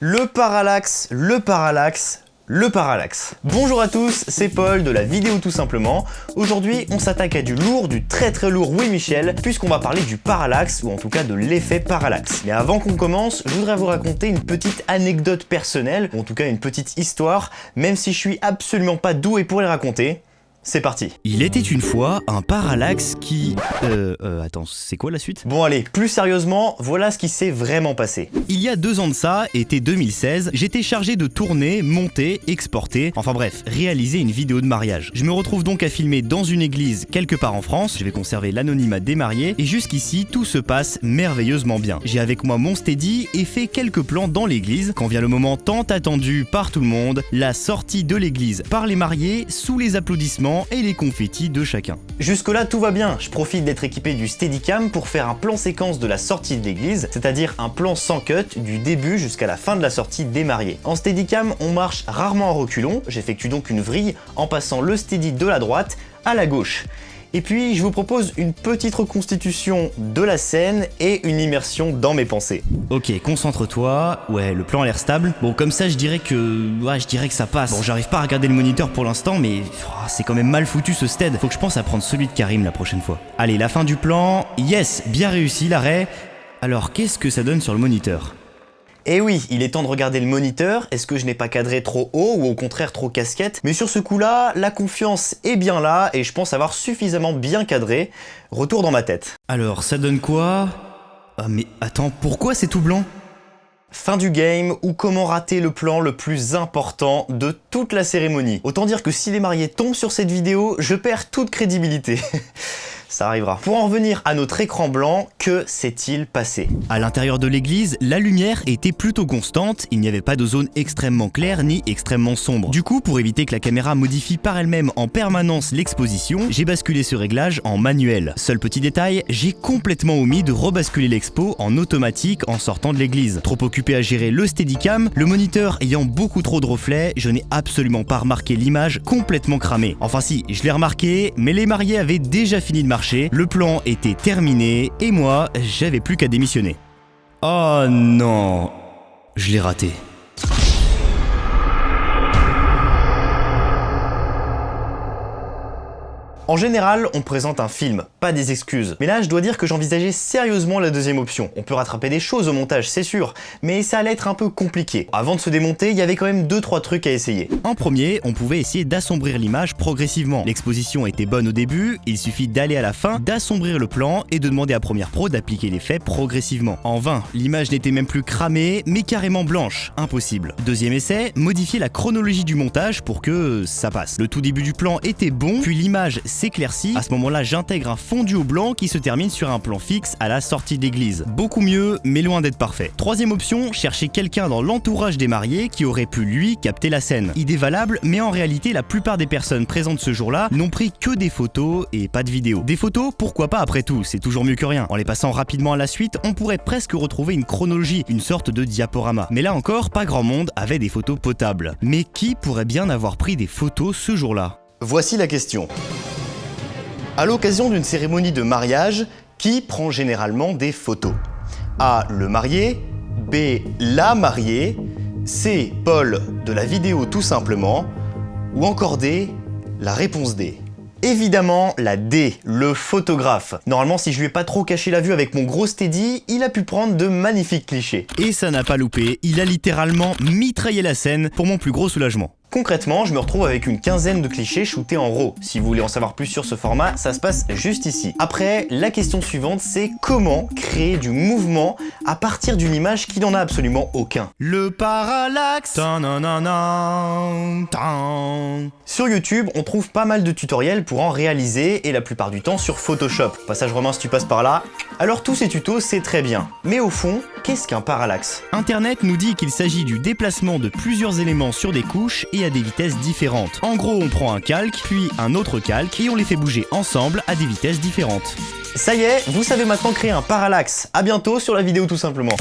Le parallaxe, le parallaxe, le parallaxe. Bonjour à tous, c'est Paul de la vidéo tout simplement. Aujourd'hui, on s'attaque à du lourd, du très lourd Oui Michel, puisqu'on va parler du parallaxe, ou en tout cas de l'effet parallaxe. Mais avant qu'on commence, je voudrais vous raconter une petite anecdote personnelle, ou en tout cas une petite histoire, même si je suis absolument pas doué pour les raconter. C'est parti. Il était une fois un parallaxe qui... attends, c'est quoi la suite? Bon allez, plus sérieusement, voilà ce qui s'est vraiment passé. Il y a 2 ans de ça, été 2016, j'étais chargé de tourner, monter, exporter, enfin bref, réaliser une vidéo de mariage. Je me retrouve donc à filmer dans une église quelque part en France, je vais conserver l'anonymat des mariés, et jusqu'ici, tout se passe merveilleusement bien. J'ai avec moi mon steady et fait quelques plans dans l'église, quand vient le moment tant attendu par tout le monde, la sortie de l'église par les mariés, sous les applaudissements et les confettis de chacun. Jusque-là, tout va bien. Je profite d'être équipé du Steadicam pour faire un plan séquence de la sortie de l'église, c'est-à-dire un plan sans cut du début jusqu'à la fin de la sortie des mariés. En Steadicam, on marche rarement en reculons, j'effectue donc une vrille en passant le steady de la droite à la gauche. Et puis, je vous propose une petite reconstitution de la scène et une immersion dans mes pensées. Ok, concentre-toi. Ouais, le plan a l'air stable. Bon, comme ça, je dirais que ça passe. Bon, j'arrive pas à regarder le moniteur pour l'instant, mais c'est quand même mal foutu ce stead. Faut que je pense à prendre celui de Karim la prochaine fois. Allez, la fin du plan. Yes, bien réussi l'arrêt. Alors, qu'est-ce que ça donne sur le moniteur ? Et oui, il est temps de regarder le moniteur, est-ce que je n'ai pas cadré trop haut ou au contraire trop casquette? Mais sur ce coup-là, la confiance est bien là et je pense avoir suffisamment bien cadré. Retour dans ma tête. Alors, ça donne quoi? Ah mais attends, pourquoi c'est tout blanc? Fin du game ou comment rater le plan le plus important de toute la cérémonie. Autant dire que si les mariés tombent sur cette vidéo, je perds toute crédibilité. Ça arrivera. Pour en revenir à notre écran blanc, que s'est-il passé? À l'intérieur de l'église, la lumière était plutôt constante, il n'y avait pas de zone extrêmement claire ni extrêmement sombre. Du coup, pour éviter que la caméra modifie par elle-même en permanence l'exposition, j'ai basculé ce réglage en manuel. Seul petit détail, j'ai complètement omis de rebasculer l'expo en automatique en sortant de l'église. Trop occupé à gérer le Steadicam, le moniteur ayant beaucoup trop de reflets, je n'ai absolument pas remarqué l'image complètement cramée. Enfin si, je l'ai remarqué, mais les mariés avaient déjà fini de marcher. Le plan était terminé et moi, j'avais plus qu'à démissionner. Oh non, je l'ai raté. En général, on présente un film, pas des excuses. Mais là, je dois dire que j'envisageais sérieusement la deuxième option. On peut rattraper des choses au montage, c'est sûr, mais ça allait être un peu compliqué. Avant de se démonter, il y avait quand même 2-3 trucs à essayer. En premier, on pouvait essayer d'assombrir l'image progressivement. L'exposition était bonne au début, il suffit d'aller à la fin, d'assombrir le plan et de demander à Premiere Pro d'appliquer l'effet progressivement. En vain, l'image n'était même plus cramée, mais carrément blanche. Impossible. Deuxième essai, modifier la chronologie du montage pour que ça passe. Le tout début du plan était bon, puis l'image s'éclaircit, à ce moment-là j'intègre un fondu au blanc qui se termine sur un plan fixe à la sortie d'église. Beaucoup mieux, mais loin d'être parfait. Troisième option, chercher quelqu'un dans l'entourage des mariés qui aurait pu lui capter la scène. Idée valable, mais en réalité la plupart des personnes présentes ce jour-là n'ont pris que des photos et pas de vidéos. Des photos, pourquoi pas après tout, c'est toujours mieux que rien. En les passant rapidement à la suite, on pourrait presque retrouver une chronologie, une sorte de diaporama. Mais là encore, pas grand monde avait des photos potables. Mais qui pourrait bien avoir pris des photos ce jour-là? Voici la question. À l'occasion d'une cérémonie de mariage, qui prend généralement des photos? A. Le marié, B. La mariée, C. Paul de la vidéo tout simplement, ou encore D. La réponse D. Évidemment, la D, le photographe. Normalement, si je lui ai pas trop caché la vue avec mon gros steady, il a pu prendre de magnifiques clichés. Et ça n'a pas loupé, il a littéralement mitraillé la scène pour mon plus gros soulagement. Concrètement, je me retrouve avec une quinzaine de clichés shootés en RAW. Si vous voulez en savoir plus sur ce format, ça se passe juste ici. Après, la question suivante, c'est comment créer du mouvement à partir d'une image qui n'en a absolument aucun. Le parallaxe. Sur YouTube, on trouve pas mal de tutoriels pour en réaliser et la plupart du temps sur Photoshop. Passage romain si tu passes par là. Alors tous ces tutos, c'est très bien. Mais au fond, qu'est-ce qu'un parallaxe? Internet nous dit qu'il s'agit du déplacement de plusieurs éléments sur des couches et à des vitesses différentes. En gros, on prend un calque, puis un autre calque, et on les fait bouger ensemble à des vitesses différentes. Ça y est, vous savez maintenant créer un parallaxe. À bientôt sur la vidéo tout simplement.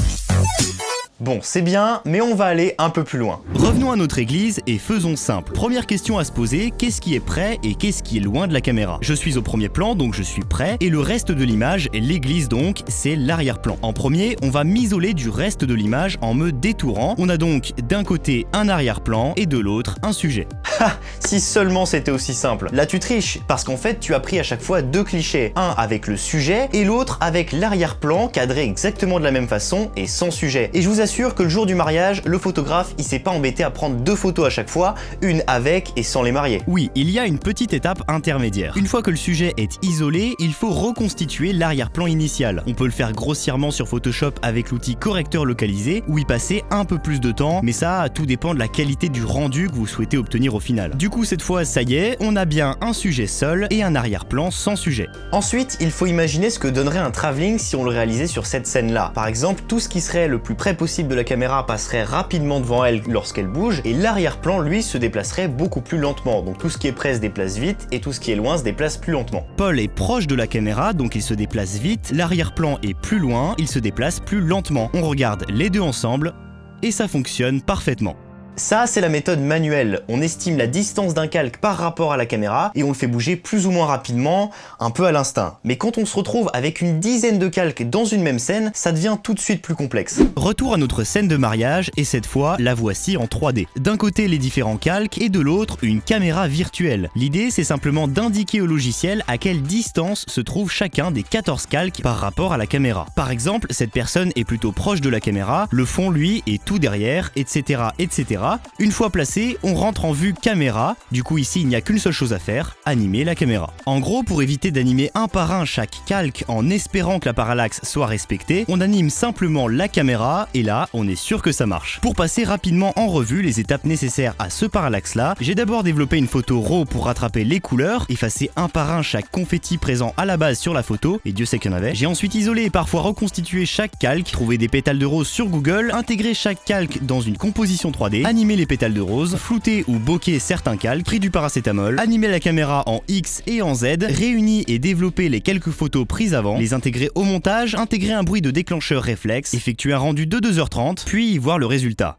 Bon, c'est bien, mais on va aller un peu plus loin. Revenons à notre église et faisons simple. Première question à se poser, qu'est-ce qui est près et qu'est-ce qui est loin de la caméra? Je suis au premier plan, donc je suis près, et le reste de l'image, l'église donc, c'est l'arrière-plan. En premier, on va m'isoler du reste de l'image en me détourant. On a donc d'un côté un arrière-plan et de l'autre un sujet. Ha! Si seulement c'était aussi simple. Là tu triches, parce qu'en fait tu as pris à chaque fois deux clichés. Un avec le sujet et l'autre avec l'arrière-plan cadré exactement de la même façon et sans sujet. Et je vous assure que le jour du mariage, le photographe il s'est pas embêté à prendre deux photos à chaque fois, une avec et sans les mariés. Oui, il y a une petite étape intermédiaire. Une fois que le sujet est isolé, il faut reconstituer l'arrière-plan initial. On peut le faire grossièrement sur Photoshop avec l'outil correcteur localisé ou y passer un peu plus de temps, mais ça, tout dépend de la qualité du rendu que vous souhaitez obtenir au final. Du coup, cette fois, ça y est, on a bien un sujet seul et un arrière-plan sans sujet. Ensuite, il faut imaginer ce que donnerait un travelling si on le réalisait sur cette scène-là. Par exemple, tout ce qui serait le plus près possible de la caméra passerait rapidement devant elle lorsqu'elle bouge, et l'arrière-plan, lui, se déplacerait beaucoup plus lentement. Donc tout ce qui est près se déplace vite, et tout ce qui est loin se déplace plus lentement. Paul est proche de la caméra, donc il se déplace vite, l'arrière-plan est plus loin, il se déplace plus lentement. On regarde les deux ensemble, et ça fonctionne parfaitement. Ça, c'est la méthode manuelle. On estime la distance d'un calque par rapport à la caméra et on le fait bouger plus ou moins rapidement, un peu à l'instinct. Mais quand on se retrouve avec une dizaine de calques dans une même scène, ça devient tout de suite plus complexe. Retour à notre scène de mariage et cette fois, la voici en 3D. D'un côté, les différents calques et de l'autre, une caméra virtuelle. L'idée, c'est simplement d'indiquer au logiciel à quelle distance se trouve chacun des 14 calques par rapport à la caméra. Par exemple, cette personne est plutôt proche de la caméra, le fond, lui, est tout derrière, etc., etc. Une fois placé, on rentre en vue caméra, du coup ici il n'y a qu'une seule chose à faire, animer la caméra. En gros, pour éviter d'animer un par un chaque calque en espérant que la parallaxe soit respectée, on anime simplement la caméra et là, on est sûr que ça marche. Pour passer rapidement en revue les étapes nécessaires à ce parallaxe là, j'ai d'abord développé une photo RAW pour rattraper les couleurs, effacer un par un chaque confetti présent à la base sur la photo, et Dieu sait qu'il y en avait. J'ai ensuite isolé et parfois reconstitué chaque calque, trouvé des pétales de rose sur Google, intégré chaque calque dans une composition 3D, animer les pétales de rose, flouter ou bokeh certains calques, pris du paracétamol, animer la caméra en X et en Z, réuni et développer les quelques photos prises avant, les intégrer au montage, intégrer un bruit de déclencheur réflexe, effectuer un rendu de 2h30, puis voir le résultat.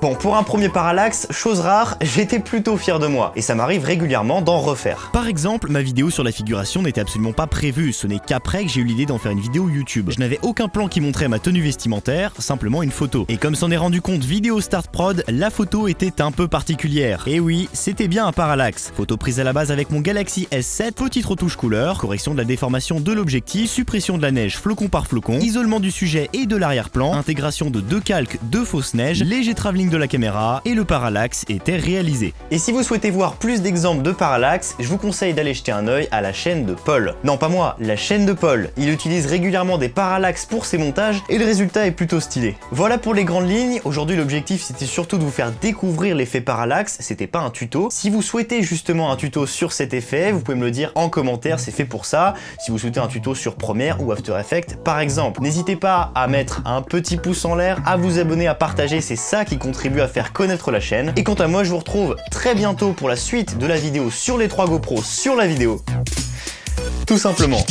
Bon, pour un premier parallaxe, chose rare, j'étais plutôt fier de moi, et ça m'arrive régulièrement d'en refaire. Par exemple, ma vidéo sur la figuration n'était absolument pas prévue, ce n'est qu'après que j'ai eu l'idée d'en faire une vidéo YouTube. Je n'avais aucun plan qui montrait ma tenue vestimentaire, simplement une photo. Et comme s'en est rendu compte Vidéo Start Prod, la photo était un peu particulière. Et oui, c'était bien un parallaxe. Photo prise à la base avec mon Galaxy S7, petite retouche couleur, correction de la déformation de l'objectif, suppression de la neige flocon par flocon, isolement du sujet et de l'arrière-plan, intégration de deux calques de fausse neige, léger travelling de la caméra et le parallaxe était réalisé. Et si vous souhaitez voir plus d'exemples de parallaxe, je vous conseille d'aller jeter un œil à la chaîne de Paul. Non, pas moi, la chaîne de Paul. Il utilise régulièrement des parallaxes pour ses montages et le résultat est plutôt stylé. Voilà pour les grandes lignes. Aujourd'hui, l'objectif c'était surtout de vous faire découvrir l'effet parallaxe, c'était pas un tuto. Si vous souhaitez justement un tuto sur cet effet, vous pouvez me le dire en commentaire, c'est fait pour ça. Si vous souhaitez un tuto sur Premiere ou After Effects par exemple, n'hésitez pas à mettre un petit pouce en l'air, à vous abonner, à partager, c'est ça qui contribue à faire connaître la chaîne. Et quant à moi, je vous retrouve très bientôt pour la suite de la vidéo sur les 3 GoPro sur la vidéo. Tout simplement.